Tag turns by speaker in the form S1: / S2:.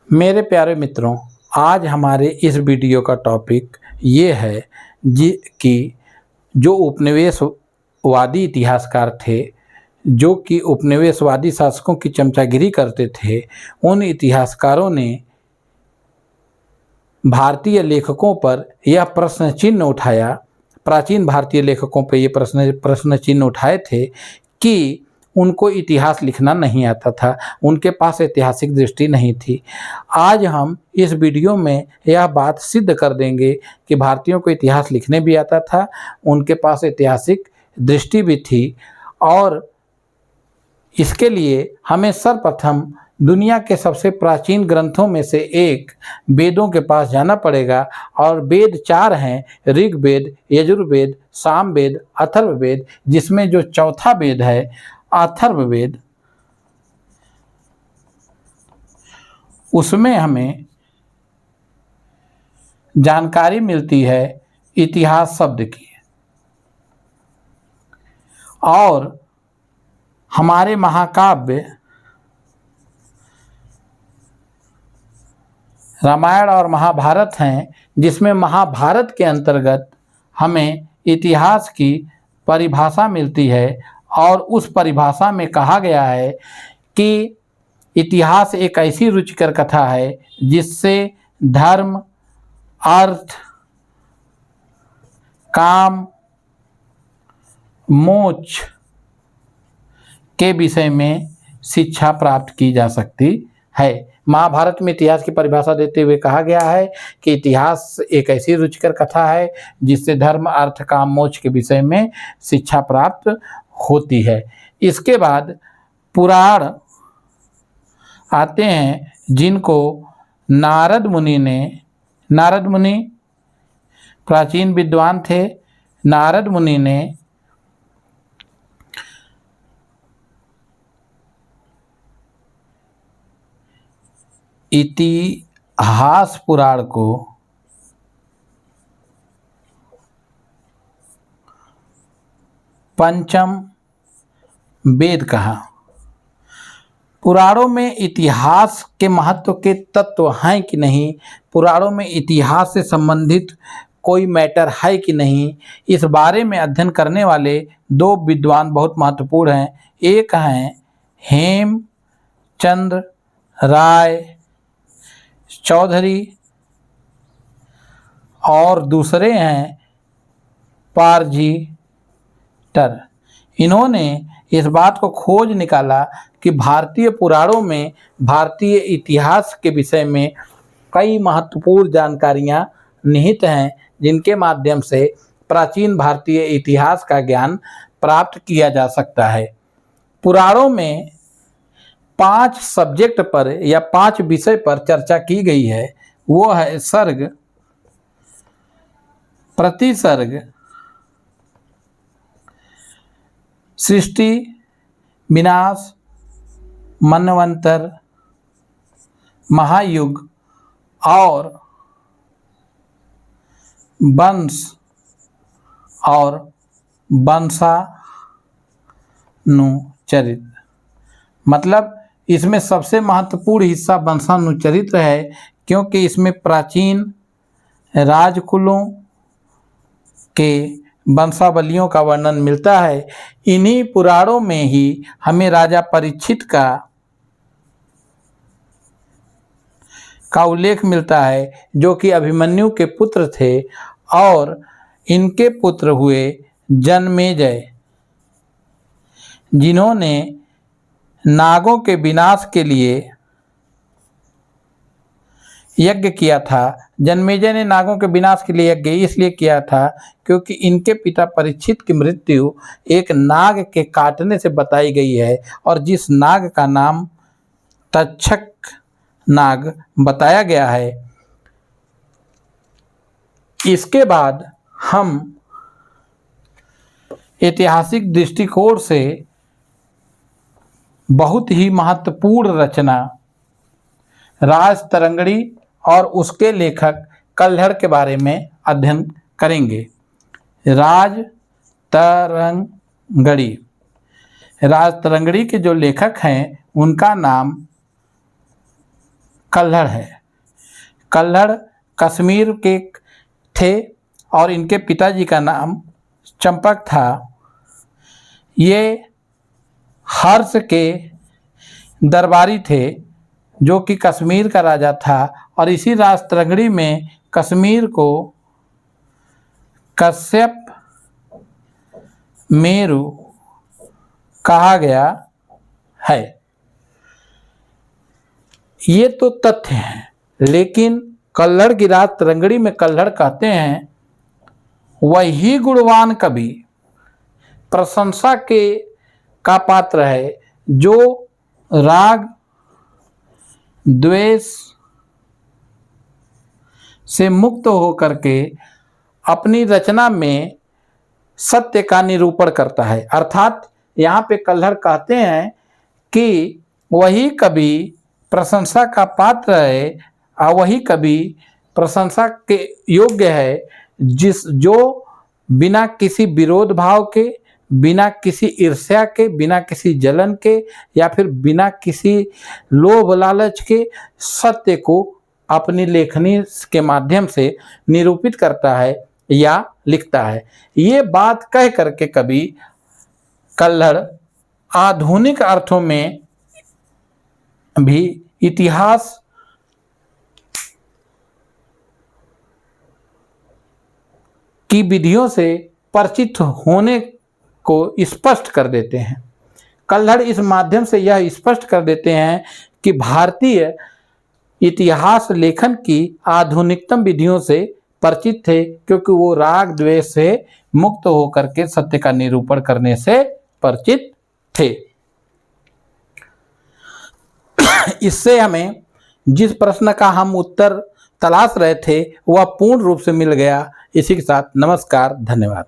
S1: मेरे प्यारे मित्रों, आज हमारे इस वीडियो का टॉपिक ये है कि जो उपनिवेशवादी इतिहासकार थे, जो कि उपनिवेशवादी शासकों की चमचागिरी करते थे, उन इतिहासकारों ने भारतीय लेखकों पर यह प्रश्न चिन्ह उठाया, प्राचीन भारतीय लेखकों पर ये प्रश्न चिन्ह उठाए थे कि उनको इतिहास लिखना नहीं आता था, उनके पास ऐतिहासिक दृष्टि नहीं थी। आज हम इस वीडियो में यह बात सिद्ध कर देंगे कि भारतीयों को इतिहास लिखने भी आता था, उनके पास ऐतिहासिक दृष्टि भी थी और इसके लिए हमें सर्वप्रथम दुनिया के सबसे प्राचीन ग्रंथों में से एक वेदों के पास जाना पड़ेगा। और वेद 4 हैं, ऋग्वेद, यजुर्वेद, सामवेद, अथर्ववेद, जिसमें जो चौथा वेद है अथर्ववेद, उसमें हमें जानकारी मिलती है इतिहास शब्द की। और हमारे महाकाव्य रामायण और महाभारत हैं, जिसमें महाभारत के अंतर्गत हमें इतिहास की परिभाषा मिलती है और उस परिभाषा में कहा गया है कि इतिहास एक ऐसी रुचिकर कथा है जिससे धर्म, अर्थ, काम, मोक्ष के विषय में शिक्षा प्राप्त की जा सकती है। महाभारत में इतिहास की परिभाषा देते हुए कहा गया है कि इतिहास एक ऐसी रुचिकर कथा है जिससे धर्म, अर्थ, काम, मोक्ष के विषय में शिक्षा प्राप्त होती है। इसके बाद पुराण आते हैं, जिनको नारद मुनि प्राचीन विद्वान थे। नारद मुनि ने इतिहास पुराण को पंचम वेद कहा। पुराणों में इतिहास के महत्व के तत्व हैं कि नहीं, पुराणों में इतिहास से संबंधित कोई मैटर है कि नहीं, इस बारे में अध्ययन करने वाले दो विद्वान बहुत महत्वपूर्ण हैं। एक हैं हेमचंद्र राय चौधरी और दूसरे हैं पारजीटर। इन्होंने इस बात को खोज निकाला कि भारतीय पुराणों में भारतीय इतिहास के विषय में कई महत्वपूर्ण जानकारियां निहित हैं, जिनके माध्यम से प्राचीन भारतीय इतिहास का ज्ञान प्राप्त किया जा सकता है। पुराणों में 5 सब्जेक्ट पर या 5 विषय पर चर्चा की गई है। वो है सर्ग, प्रतिसर्ग, सृष्टि, विनाश, मनवंतर, महायुग और वंश और वंशानुचरित। मतलब इसमें सबसे महत्वपूर्ण हिस्सा वंशानुचरित्र है, क्योंकि इसमें प्राचीन राजकुलों के वंशावलियों का वर्णन मिलता है। इन्हीं पुराणों में ही हमें राजा परीक्षित का उल्लेख मिलता है, जो कि अभिमन्यु के पुत्र थे और इनके पुत्र हुए जन्मेजय, जिन्होंने नागों के विनाश के लिए यज्ञ किया था। जन्मेजय ने नागों के विनाश के लिए यज्ञ इसलिए किया था क्योंकि इनके पिता परीक्षित की मृत्यु एक नाग के काटने से बताई गई है, और जिस नाग का नाम तक्षक नाग बताया गया है। इसके बाद हम ऐतिहासिक दृष्टिकोण से बहुत ही महत्वपूर्ण रचना राजतरंगिणी और उसके लेखक कल्हड़ के बारे में अध्ययन करेंगे। राजतरंगिणी के जो लेखक हैं उनका नाम कल्हड़ है। कल्हड़ कश्मीर के थे और इनके पिताजी का नाम चंपक था। ये हर्ष के दरबारी थे जो कि कश्मीर का राजा था, और इसी राजतरंगड़ी में कश्मीर को कश्यप मेरु कहा गया है। ये तो तथ्य हैं, लेकिन कल्हड़ की राजतरंगड़ी में कल्हड़ कहते हैं वही गुणवान कवि प्रशंसा का पात्र है जो राग द्वेष से मुक्त होकर के अपनी रचना में सत्य का निरूपण करता है। अर्थात यहाँ पे कल्हड़ कहते हैं कि वही कवि प्रशंसा का पात्र है और वही कवि प्रशंसा के योग्य है जो बिना किसी विरोध भाव के, बिना किसी ईर्ष्या के, बिना किसी जलन के या फिर बिना किसी लोभ लालच के सत्य को अपनी लेखनी के माध्यम से निरूपित करता है या लिखता है। ये बात कह करके कवि कल्हड़ आधुनिक अर्थों में भी इतिहास की विधियों से परिचित होने को स्पष्ट कर देते हैं। कल्हड़ इस माध्यम से यह स्पष्ट कर देते हैं कि भारतीय इतिहास लेखन की आधुनिकतम विधियों से परिचित थे, क्योंकि वो राग द्वेष से मुक्त होकर के सत्य का निरूपण करने से परिचित थे। इससे हमें जिस प्रश्न का हम उत्तर तलाश रहे थे वह पूर्ण रूप से मिल गया। इसी के साथ नमस्कार, धन्यवाद।